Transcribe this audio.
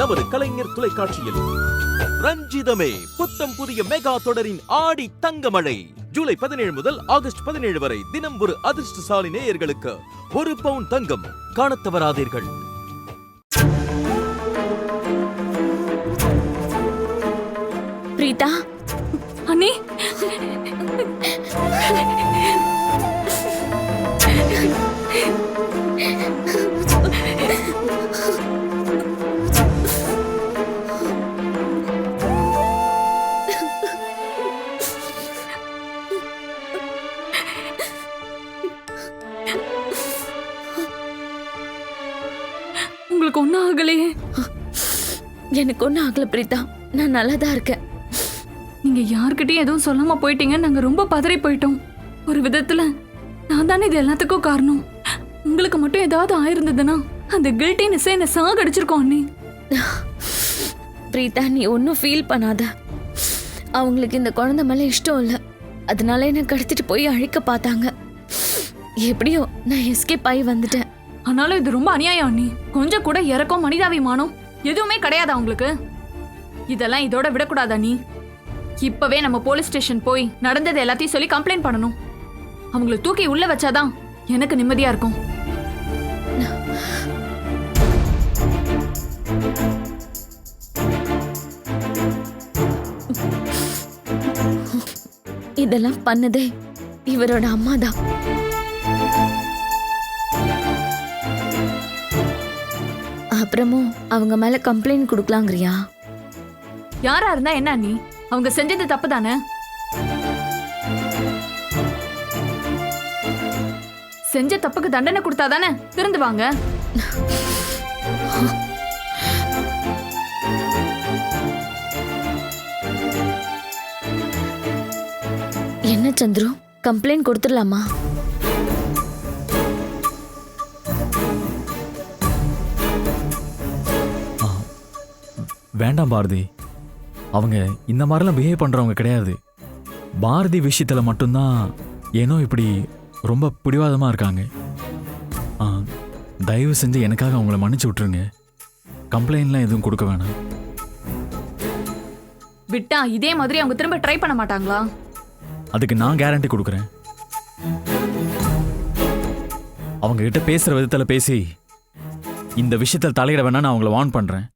நமது கலைஞர் தொலைக்காட்சியில். ரஞ்சிதமே புத்தம் புதிய மெகா தொடரின் ஆடி தங்கமழை ஜூலை 17 முதல் ஆகஸ்ட் 17 வரை தினம் ஒரு அதிர்ஷ்டசாலி நேயர்களுக்கு 1 பவுன் தங்கம் காணத் தவறாதீர்கள். பிரீதா அண்ணி உங்களுக்கு ஒன்னும் ஆகலையே? எனக்கு ஒன்னும் ஆகல பிரீதா, நான் நல்லாதான் இருக்கேன். நீங்க யார்கிட்டயும் எதுவும் சொல்லாம போயிட்டீங்க. நாங்க ரொம்ப பதறி போயிட்டோம். ஒரு விதத்துல நான் தானே இது எல்லாத்துக்கும் காரணம். உங்களுக்கு மட்டும் ஏதாவது ஆயிருந்ததுன்னா அந்த கில்ட்டினஸே என்ன சாகடிச்சிருக்கோம் அண்ணி. பிரீதா, நீ ஒன்னும் ஃபீல் பண்ணாத. அவங்களுக்கு இந்த குழந்தை மேல இஷ்டம் இல்ல, அதனால என்ன கடத்திட்டு போய் அழிக்க பார்த்தாங்க. எப்படியோ நான் எஸ்கேப் ஆகி வந்துட்டேன். ஆனாலும் இது ரொம்ப அநியாயம் அண்ணி. கொஞ்சம் கூட இறக்கம் மனிதாபிமானம் எதுவுமே கிடையாதா உங்களுக்கு? இதெல்லாம் இதோட விடக்கூடாதா நீ? இப்பவே நம்ம போலீஸ் ஸ்டேஷன் போய் நடந்தது எல்லாத்தையும் சொல்லி கம்ப்ளைண்ட் பண்ணணும். அவங்கள தூக்கி உள்ள வச்சாதான் எனக்கு நிம்மதியா இருக்கும். இதெல்லாம் பண்ணதே இவரோட அம்மா தான். அப்புறமும் அவங்க மேல கம்ப்ளைண்ட் கொடுக்கலாங்கிறியா? யாரா இருந்தா என்ன அண்ணி? அவங்க செஞ்சது தப்பு தானே. செஞ்ச தப்புக்கு தண்டனை கொடுத்தாதானே திருந்துவாங்க. என்ன சந்துரு, கம்ப்ளைண்ட் கொடுத்துடலாமா? வேண்டாம் பாரதி, அவங்க இந்த மாதிரிலாம் பிஹேவ் பண்ணுறவங்க கிடையாது. பாரதி விஷயத்தில் மட்டும்தான் ஏனோ இப்படி ரொம்ப பிடிவாதமாக இருக்காங்க. தயவு செஞ்சு எனக்காக அவங்கள மன்னிச்சு விட்டுருங்க. கம்ப்ளைண்ட்லாம் எதுவும் கொடுக்க வேணாம். விட்டா இதே மாதிரி அவங்க திரும்ப ட்ரை பண்ண மாட்டாங்களா? அதுக்கு நான் கேரண்டி கொடுக்குறேன். அவங்க கிட்ட பேசுகிற விதத்தில் பேசி இந்த விஷயத்தில் தலையிட வேணா நான் அவங்கள வார்ன் பண்ணுறேன்.